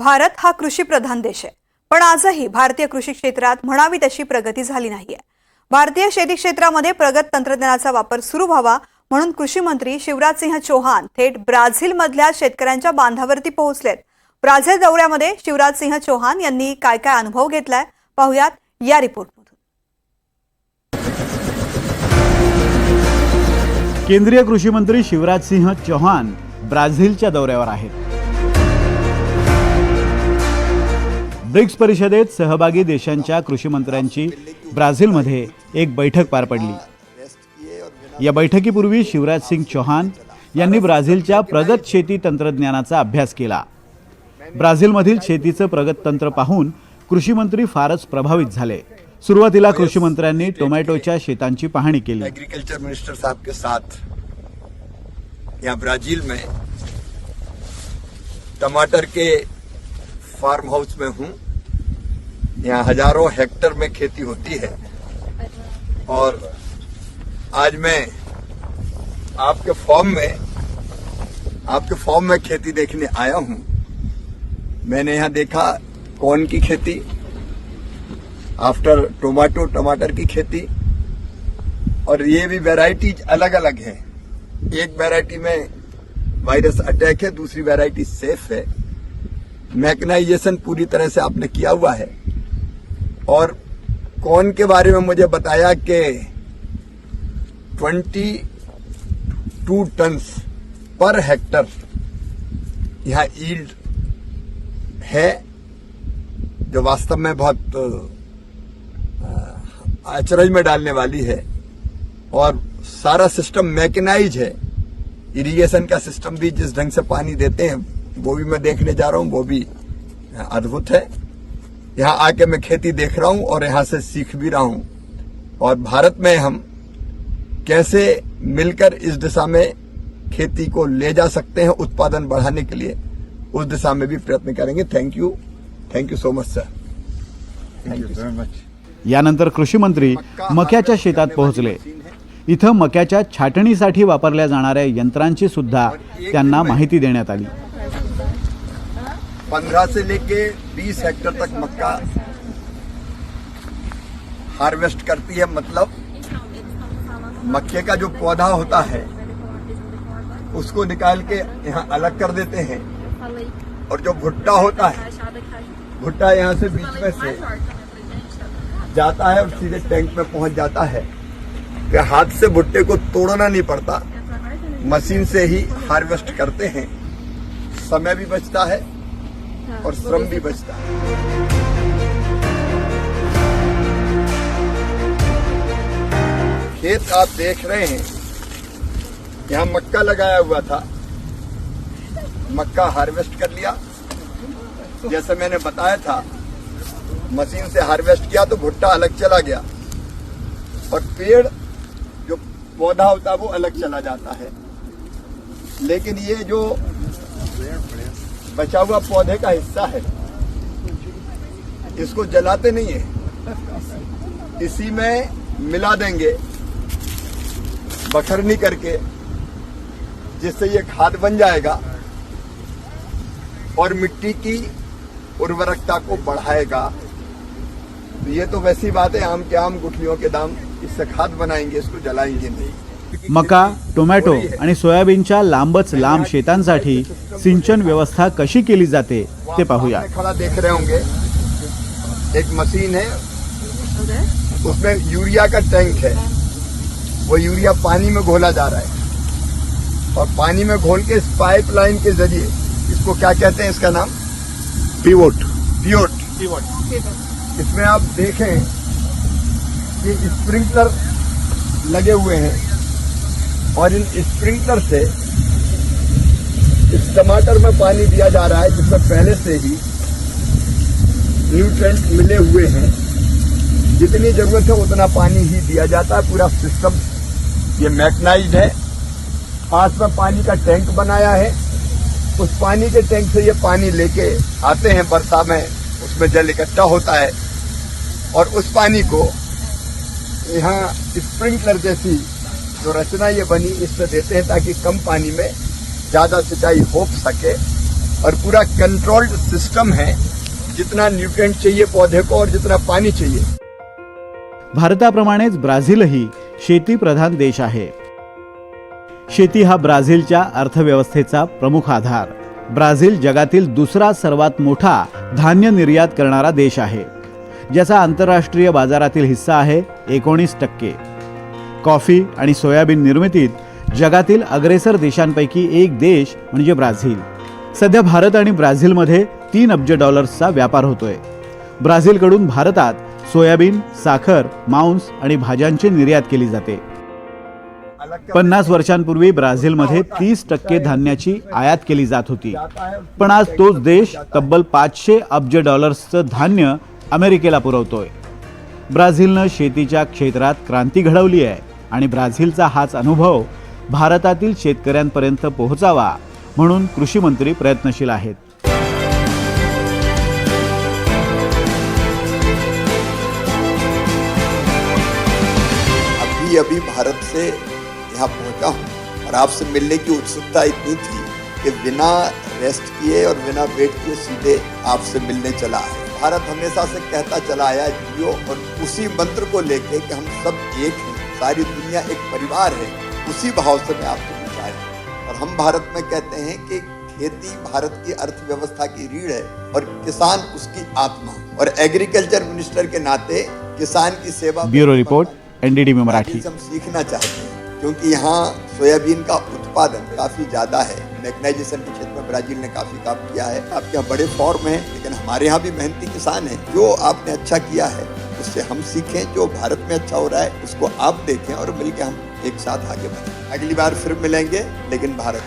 भारत हा कृषीप्रधान देश आहे, पण आजही भारतीय कृषी क्षेत्रात म्हणावी तशी प्रगती झाली नाहीये। भारतीय शेती क्षेत्रामध्ये प्रगत तंत्रज्ञानाचा वापर सुरू व्हावा म्हणून कृषी मंत्री शिवराज सिंह चौहान थेट ब्राझीलमधल्या शेतकऱ्यांच्या बांधावरती पोहोचलेत। ब्राझील दौऱ्यामध्ये शिवराज सिंह चौहान यांनी काय काय अनुभव घेतलाय पाहूयात या रिपोर्टमधून। केंद्रीय कृषी मंत्री शिवराज सिंह चौहान ब्राझीलच्या दौऱ्यावर आहेत। ब्रिक्स परिषदेत सहभागी देशांच्या कृषी मंत्र्यांची ब्राझीलमध्ये एक बैठक पार पडली। या बैठकीपूर्वी शिवराज सिंह चौहान यांनी ब्राझीलच्या प्रगत शेती तंत्रज्ञानाचा अभ्यास केला। ब्राझीलमधील शेतीचं प्रगत तंत्र पाहून कृषी मंत्री फारच प्रभावित झाले। सुरुवातीला कृषि मंत्र्यांनी टोमॅटोच्या शेतांची पाहणी केली। एग्रीकल्चर मिनिस्टर साहब के साथ यहाँ ब्राजील में टमाटर के फार्म हाउस में हूँ। यहाँ हजारों हेक्टर में खेती होती है और आज मैं आपके फॉर्म में खेती देखने आया हूँ। मैंने यहाँ देखा कॉर्न की खेती, आफ्टर टमाटर की खेती, और ये भी वैरायटीज अलग अलग है। एक वैरायटी में वायरस अटैक है, दूसरी वैरायटी सेफ है। मैकेनाइजेशन पूरी तरह से आपने किया हुआ है। और कॉर्न के बारे में मुझे बताया कि 22 टन पर हेक्टर यहाँ यील्ड है, जो वास्तव में बहुत अचरज में डालने वाली है। और सारा सिस्टम मैकेनाइज है। इरिगेशन का सिस्टम भी जिस ढंग से पानी देते हैं वो भी मैं देखने जा रहा हूँ, वो भी अद्भुत है। यहाँ आके मैं खेती देख रहा हूँ और यहाँ से सीख भी रहा हूँ। और भारत में हम कैसे मिलकर इस दिशा में खेती को ले जा सकते हैं उत्पादन बढ़ाने के लिए, उस दिशा में भी प्रयत्न करेंगे। Thank you so much sir. Thank you very much. यानंतर कृषी मंत्री मक्याच्या शेतात पोहोचले। इथं मक्याच्या छाटणीसाठी वापरल्या जाणाऱ्या यंत्रांची सुद्धा त्यांना माहिती देण्यात आली। 15 से लेके 20 हेक्टर तक मक्का हार्वेस्ट करती है। मतलब मक्के का जो पौधा होता है उसको निकाल के यहाँ अलग कर देते हैं, और जो भुट्टा होता है, भुट्टा यहाँ से बीच में से जाता है और सीधे टैंक में पहुंच जाता है। फिर हाथ से भुट्टे को तोड़ना नहीं पड़ता, मशीन से ही हार्वेस्ट करते हैं। समय भी बचता है और श्रम भी बचता है। खेत आप देख रहे हैं, यहाँ मक्का लगाया हुआ था। मक्का हार्वेस्ट कर लिया, जैसे मैंने बताया था। मशीन से हार्वेस्ट किया तो भुट्टा अलग चला गया और पेड़ जो पौधा होता है वो अलग चला जाता है। लेकिन ये जो बचा हुआ पौधे का हिस्सा है, इसको जलाते नहीं है, इसी में मिला देंगे बखरनी करके, जिससे ये खाद बन जाएगा और मिट्टी की उर्वरकता को बढ़ाएगा। तो ये तो वैसी बात है, आम के आम गुठलियों के दाम। इससे खाद बनाएंगे, इसको जलाएंगे नहीं। मका, टोमॅटो आणि सोयाबीनच्या लांबच लांब शेतांसाठी सिंचन व्यवस्था कशी केली जाते ते पाहूया। खड़ा देख रहे होंगे, एक मशीन है, उसमें यूरिया का टैंक है। वो यूरिया पानी में घोला जा रहा है और पानी में घोल के इस पाइपलाइन के जरिए, इसको क्या कहते हैं, इसका नाम पिवोट। इसमें आप देखें कि स्प्रिंकलर लगे हुए हैं और इन स्प्रिंकलर से इस टमाटर में पानी दिया जा रहा है, जिसमें पहले से ही न्यूट्रिएंट मिले हुए हैं। जितनी जरूरत है उतना पानी ही दिया जाता है। पूरा सिस्टम ये मैकेनाइज्ड है। पास में पानी का टैंक बनाया है, उस पानी के टैंक से ये पानी लेके आते हैं। वर्षा में उसमें जल इकट्ठा होता है और उस पानी को यहाँ स्प्रिंकलर जैसी जो रचना ये बनी, इससे देते हैं ताकि कम पानी में ज्यादा सिंचाई हो सके और पूरा कंट्रोल्ड सिस्टम है, जितना न्यूट्रिएंट चाहिए पौधे को और जितना पानी चाहिए। भारताप्रमाणेच ब्राझीलही शेती प्रधान देश आहे. शेती हा ब्राझीलच्या अर्थव्यवस्थेचा प्रमुख आधार. ब्राझील जगातील दुसरा सर्वात मोठा धान्य निर्यात करणारा देश आहे, ज्याचा आंतरराष्ट्रीय बाजारातील हिस्सा आहे 19%. कॉफी आणि सोयाबीन निर्मितीत जगातील अग्रेसर देशांपैकी एक देश म्हणजे ब्राझील. सध्या भारत आणि ब्राझीलमध्ये $3 अब्ज चा व्यापार होतोय. ब्राझीलकडून भारतात सोयाबीन, साखर, मांस आणि भाज्यांची निर्यात केली जाते. 50 वर्षांपूर्वी ब्राझीलमध्ये 30% धान्याची आयात केली जात होती. पण आज तोच देश तब्बल $500 अब्ज धान्य अमेरिकेला पुरवतोय. ब्राझीलनं शेतीच्या क्षेत्रात क्रांती घडवली आहे आणि ब्राझीलचा हाच अनुभव भारतातील शेतकऱ्यांपर्यंत पोहोचावा म्हणून कृषी मंत्री प्रयत्नशील आहेत. अभी भारत से यहाँ पहुंचा हूँ और आपसे मिलने की उत्सुकता इतनी थी कि बिना रेस्ट किए और बिना वेट किए सीधे आपसे मिलने चला है. भारत हमेशा से कहता चला आया जियो, और उसी मंत्र को लेके कि हम सब एक हैं, सारी दुनिया एक परिवार है, उसी भाव से मैं आपको पूछा है. और हम भारत में कहते हैं कि खेती भारत की अर्थव्यवस्था की रीढ़ है और किसान उसकी आत्मा. और एग्रीकल्चर मिनिस्टर के नाते किसान की सेवा. Bureau report, NDTV Marathi. हम सीखना चाहते हैं क्योंकि यहाँ सोयाबीन का उत्पादन काफी ज्यादा है. मैकेनाइजेशन के क्षेत्र में ब्राजील ने काफी काम किया है. आपके यहाँ बड़े फॉर्म है, लेकिन हमारे यहाँ भी मेहनती किसान हैं. जो आपने अच्छा किया है उससे हम सीखें, जो भारत में अच्छा हो रहा है उसको आप देखें और मिलकर हम एक साथ आगे बढ़ें. अगली बार फिर मिलेंगे, लेकिन भारत